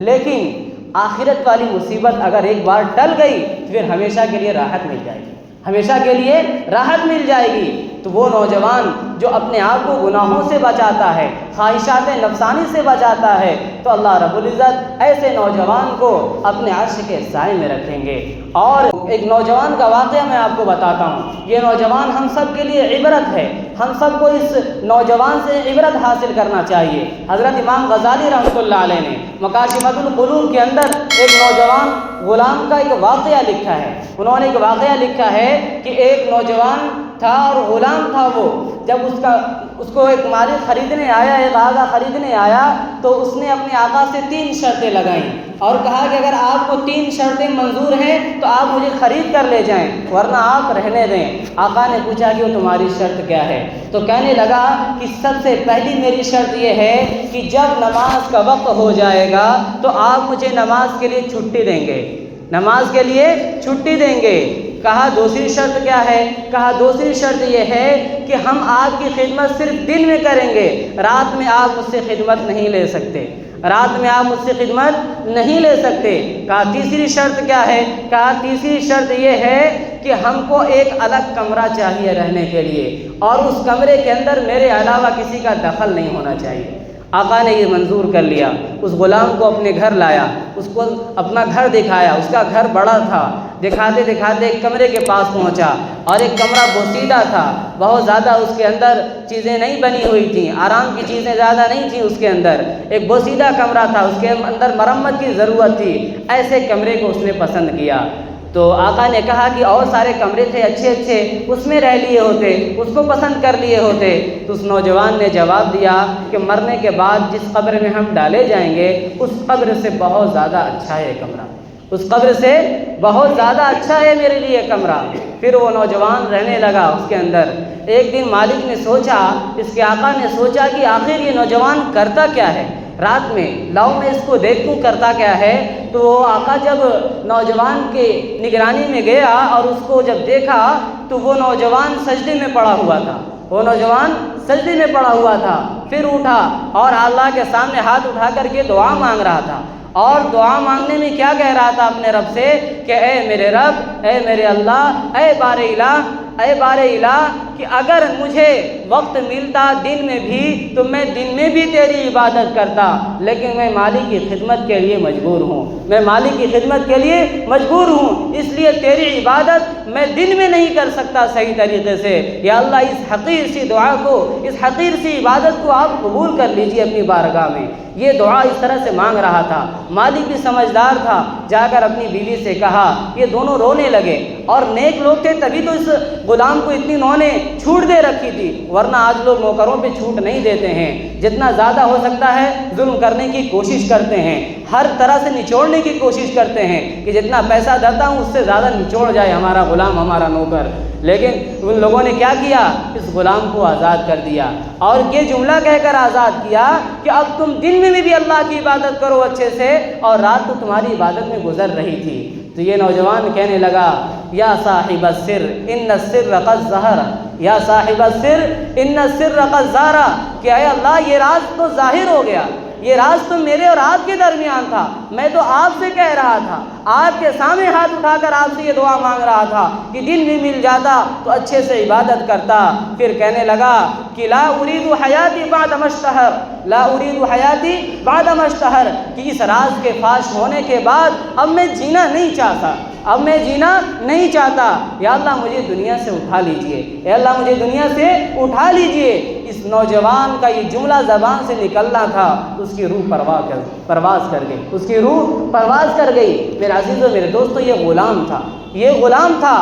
لیکن آخرت والی مصیبت اگر ایک بار ٹل گئی تو پھر ہمیشہ کے لیے راحت مل جائے گی، ہمیشہ کے لیے راحت مل جائے گی۔ تو وہ نوجوان جو اپنے آپ کو گناہوں سے بچاتا ہے، خواہشات نفسانی سے بچاتا ہے، تو اللہ رب العزت ایسے نوجوان کو اپنے عرش کے سائے میں رکھیں گے۔ اور ایک نوجوان کا واقعہ میں آپ کو بتاتا ہوں، یہ نوجوان ہم سب کے لیے عبرت ہے، ہم سب کو اس نوجوان سے عبرت حاصل کرنا چاہیے۔ حضرت امام غزالی رحمۃ اللہ علیہ نے مکاشفۃ القلوب کے اندر ایک نوجوان غلام کا ایک واقعہ لکھا ہے۔ انہوں نے ایک واقعہ لکھا ہے کہ ایک نوجوان تھا اور غلام تھا وہ، جب اس کو ایک مالک خریدنے آیا، ایک آقا خریدنے آیا، تو اس نے اپنے آقا سے 3 شرطیں لگائیں اور کہا کہ اگر آپ کو 3 شرطیں منظور ہیں تو آپ مجھے خرید کر لے جائیں، ورنہ آپ رہنے دیں۔ آقا نے پوچھا کہ وہ تمہاری شرط کیا ہے؟ تو کہنے لگا کہ سب سے پہلی میری شرط یہ ہے کہ جب نماز کا وقت ہو جائے گا تو آپ مجھے نماز کے لیے چھٹی دیں گے، نماز کے لیے چھٹی دیں گے۔ کہا دوسری شرط کیا ہے؟ کہا دوسری شرط یہ ہے کہ ہم آپ کی خدمت صرف دن میں کریں گے، رات میں آپ مجھ سے خدمت نہیں لے سکتے، رات میں آپ مجھ سے خدمت نہیں لے سکتے۔ کہا تیسری شرط کیا ہے؟ کہا تیسری شرط یہ ہے کہ ہم کو ایک الگ کمرہ چاہیے رہنے کے لیے، اور اس کمرے کے اندر میرے علاوہ کسی کا دخل نہیں ہونا چاہیے۔ آقا نے یہ منظور کر لیا، اس غلام کو اپنے گھر لایا، اس کو اپنا گھر دکھایا۔ اس کا گھر بڑا تھا، دکھاتے دکھاتے ایک کمرے کے پاس پہنچا، اور ایک کمرہ بوسیدہ تھا، بہت زیادہ اس کے اندر چیزیں نہیں بنی ہوئی تھیں، آرام کی چیزیں زیادہ نہیں تھیں اس کے اندر، ایک بوسیدہ کمرہ تھا، اس کے اندر مرمت کی ضرورت تھی۔ ایسے کمرے کو اس نے پسند کیا۔ تو آقا نے کہا کہ اور سارے کمرے تھے اچھے اچھے، اس میں رہ لیے ہوتے، اس کو پسند کر لیے ہوتے۔ تو اس نوجوان نے جواب دیا کہ مرنے کے بعد جس قبر میں ہم ڈالے جائیں گے اس قبر سے بہت زیادہ اچھا ہے یہ کمرہ، اس قبر سے بہت زیادہ اچھا ہے میرے لیے کمرہ۔ پھر وہ نوجوان رہنے لگا اس کے اندر۔ ایک دن مالک نے سوچا، اس کے آقا نے سوچا کہ آخر یہ نوجوان کرتا کیا ہے رات میں، لاؤ میں اس کو دیکھوں کرتا کیا ہے۔ تو وہ آقا جب نوجوان کے نگرانی میں گیا اور اس کو جب دیکھا تو وہ نوجوان سجدے میں پڑا ہوا تھا، وہ نوجوان سجدے میں پڑا ہوا تھا۔ پھر اٹھا اور اللہ کے سامنے ہاتھ اٹھا کر کے دعا مانگ رہا تھا، اور دعا مانگنے میں کیا کہہ رہا تھا اپنے رب سے کہ اے میرے رب، اے میرے اللہ، اے بار الہ، اے بار الہ، کہ اگر مجھے وقت ملتا دن میں بھی تو میں دن میں بھی تیری عبادت کرتا، لیکن میں مالک کی خدمت کے لیے مجبور ہوں، میں مالک کی خدمت کے لیے مجبور ہوں، اس لیے تیری عبادت میں دن میں نہیں کر سکتا صحیح طریقے سے۔ یا اللہ اس حقیر سی دعا کو، اس حقیر سی عبادت کو آپ قبول کر لیجئے اپنی بارگاہ میں۔ یہ دعا اس طرح سے مانگ رہا تھا۔ مالک بھی سمجھدار تھا، جا کر اپنی بیوی سے کہا، یہ دونوں رونے لگے، اور نیک لوگ تھے تبھی تو اس غلام کو اتنی انہوں نے چھوٹ دے رکھی تھی، ورنہ آج لوگ نوکروں پہ چھوٹ نہیں دیتے ہیں، جتنا زیادہ ہو سکتا ہے ظلم کرنے کی کوشش کرتے ہیں، ہر طرح سے نچوڑنے کی کوشش کرتے ہیں کہ جتنا پیسہ دیتا ہوں اس سے زیادہ نچوڑ جائے ہمارا غلام، ہمارا نوکر۔ لیکن ان لوگوں نے کیا کیا؟ اس غلام کو آزاد کر دیا، اور یہ جملہ کہہ کر آزاد کیا کہ اب تم دن میں بھی اللہ کی عبادت کرو اچھے سے، اور رات تو تمہاری عبادت میں گزر رہی تھی۔ تو یہ نوجوان کہنے لگا، یا صاحب السر ان السر قد ظہر، یا صاحب السر ان السر قد ظہر، کہ اے اللہ یہ راز تو ظاہر ہو گیا، یہ راز تو میرے اور آپ کے درمیان تھا، میں تو آپ سے کہہ رہا تھا، آپ کے سامنے ہاتھ اٹھا کر آپ سے یہ دعا مانگ رہا تھا کہ دن بھی مل جاتا تو اچھے سے عبادت کرتا۔ پھر کہنے لگا کہ لا اريد حیاتی بعد ما اشتہر، لا اريد حیاتی بعد ما اشتہر، کہ اس راز کے فاش ہونے کے بعد اب میں جینا نہیں چاہتا، اب میں جینا نہیں چاہتا۔ یا اللہ مجھے دنیا سے اٹھا لیجئے، اے اللہ مجھے دنیا سے اٹھا لیجئے۔ اس نوجوان کا یہ جملہ زبان سے نکلنا تھا، اس کی روح پرواز کر گئی، اس کی روح پرواز کر گئی۔ میرے عزیزو، میرے دوستو، یہ غلام تھا، یہ غلام تھا،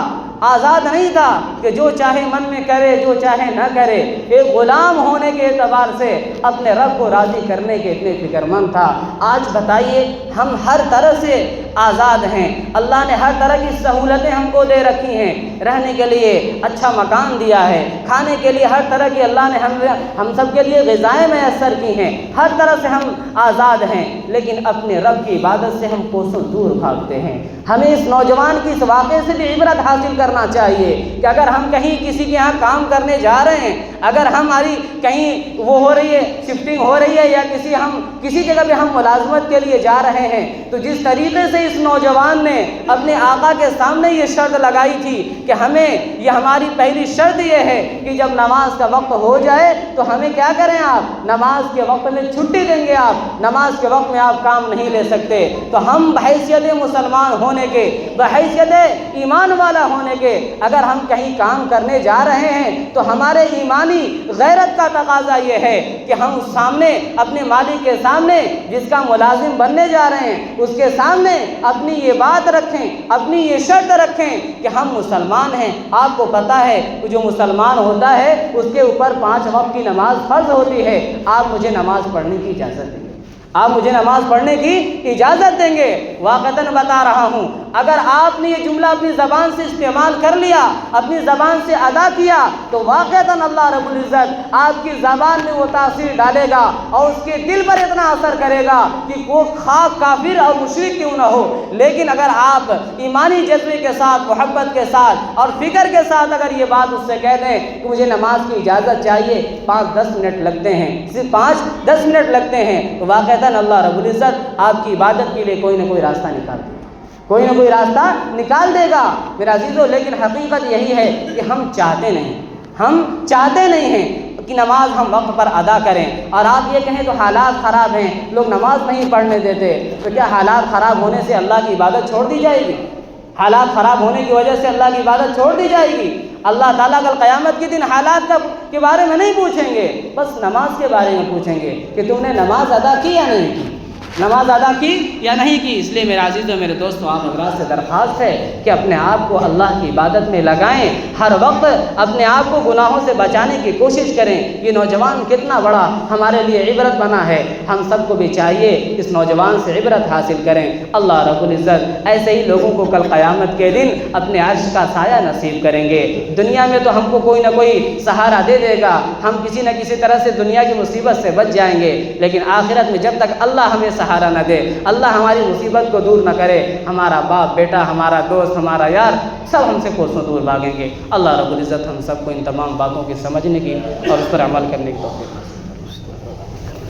آزاد نہیں تھا کہ جو چاہے من میں کرے جو چاہے نہ کرے۔ ایک غلام ہونے کے اعتبار سے اپنے رب کو راضی کرنے کے اتنے فکر مند تھا۔ آج بتائیے، ہم ہر طرح سے آزاد ہیں، اللہ نے ہر طرح کی سہولتیں ہم کو دے رکھی ہیں، رہنے کے لیے اچھا مکان دیا ہے، کھانے کے لیے ہر طرح کی اللہ نے ہم سب کے لیے غذائیں میسر کی ہیں، ہر طرح سے ہم آزاد ہیں، لیکن اپنے رب کی عبادت سے ہم کوسوں دور بھاگتے ہیں۔ ہمیں اس نوجوان کی اس واقعے سے بھی عبرت حاصل کرنا چاہیے کہ اگر ہم کہیں کسی کے یہاں کام کرنے جا رہے ہیں، اگر ہماری کہیں وہ ہو رہی ہے، شفٹنگ ہو رہی ہے، یا کسی جگہ پہ ہم ملازمت کے لیے جا رہے ہیں، تو جس طریقے سے اس نوجوان نے اپنے آقا کے سامنے یہ شرط لگائی تھی کہ ہماری پہلی شرط یہ ہے کہ جب نماز کا وقت ہو جائے تو ہمیں کیا کریں، آپ نماز کے وقت میں چھٹی دیں گے، آپ نماز کے وقت میں آپ کام نہیں لے سکتے۔ تو ہم بحیثیت مسلمان ہونے کے، بحیثیت ایمان والا ہونے کے، اگر ہم کہیں کام کرنے جا رہے ہیں تو ہمارے ایمانی غیرت کا تقاضا یہ ہے کہ ہم سامنے اپنے مالک کے سامنے، جس کا ملازم بننے جا رہے ہیں، اس کے سامنے اپنی یہ بات رکھیں، اپنی یہ شرط رکھیں کہ ہم مسلمان ہیں۔ آپ کو پتہ ہے جو مسلمان ہوتا ہے اس کے اوپر 5 وقت کی نماز فرض ہوتی ہے۔ آپ مجھے نماز پڑھنے کی اجازت دیں گے، آپ مجھے نماز پڑھنے کی اجازت دیں گے۔ واقعتاً بتا رہا ہوں، اگر آپ نے یہ جملہ اپنی زبان سے استعمال کر لیا، اپنی زبان سے ادا کیا، تو واقعتاً اللہ رب العزت آپ کی زبان میں وہ تاثیر ڈالے گا اور اس کے دل پر اتنا اثر کرے گا کہ وہ خاک کافر اور مشرک کیوں نہ ہو، لیکن اگر آپ ایمانی جذبے کے ساتھ، محبت کے ساتھ اور فکر کے ساتھ اگر یہ بات اس سے کہہ دیں کہ مجھے نماز کی اجازت چاہیے، 5-10 منٹ لگتے ہیں، صرف 5-10 منٹ لگتے ہیں، تو واقعتاً اللہ رب العزت آپ کی عبادت کے لیے کوئی نہ کوئی راستہ نکال دے گا، کوئی نہ کوئی راستہ نکال دے گا میرا عزیزو۔ لیکن حقیقت یہی ہے کہ ہم چاہتے نہیں ہیں کہ نماز ہم وقت پر ادا کریں، اور آپ یہ کہیں تو حالات خراب ہیں، لوگ نماز نہیں پڑھنے دیتے، تو کیا حالات خراب ہونے سے اللہ کی عبادت چھوڑ دی جائے گی؟ حالات خراب ہونے کی وجہ سے اللہ کی عبادت چھوڑ دی جائے گی؟ اللہ تعالیٰ کل قیامت کے دن حالات کے بارے میں نہیں پوچھیں گے، بس نماز کے بارے میں پوچھیں گے کہ تم نے نماز ادا کی یا نہیں کی، نماز ادا کی یا نہیں کی۔ اس لیے میرے عزیزو، میرے دوستو، آپ حضرات سے درخواست ہے کہ اپنے آپ کو اللہ کی عبادت میں لگائیں، ہر وقت اپنے آپ کو گناہوں سے بچانے کی کوشش کریں۔ یہ نوجوان کتنا بڑا ہمارے لیے عبرت بنا ہے، ہم سب کو بھی چاہیے اس نوجوان سے عبرت حاصل کریں۔ اللہ رب العزت ایسے ہی لوگوں کو کل قیامت کے دن اپنے عرش کا سایہ نصیب کریں گے۔ دنیا میں تو ہم کو کوئی نہ کوئی سہارا دے دے گا، ہم کسی نہ کسی طرح سے دنیا کی مصیبت سے بچ جائیں گے، لیکن آخرت میں جب تک اللہ ہمیں سہارا نہ دے، اللہ ہماری مصیبت کو دور نہ کرے، ہمارا باپ بیٹا، ہمارا دوست، ہمارا یار، سب ہم سے کوسوں دور بھاگیں گے۔ اللہ رب العزت ہم سب کو ان تمام باتوں کی سمجھنے کی اور اس پر عمل کرنے کی توفیق دے۔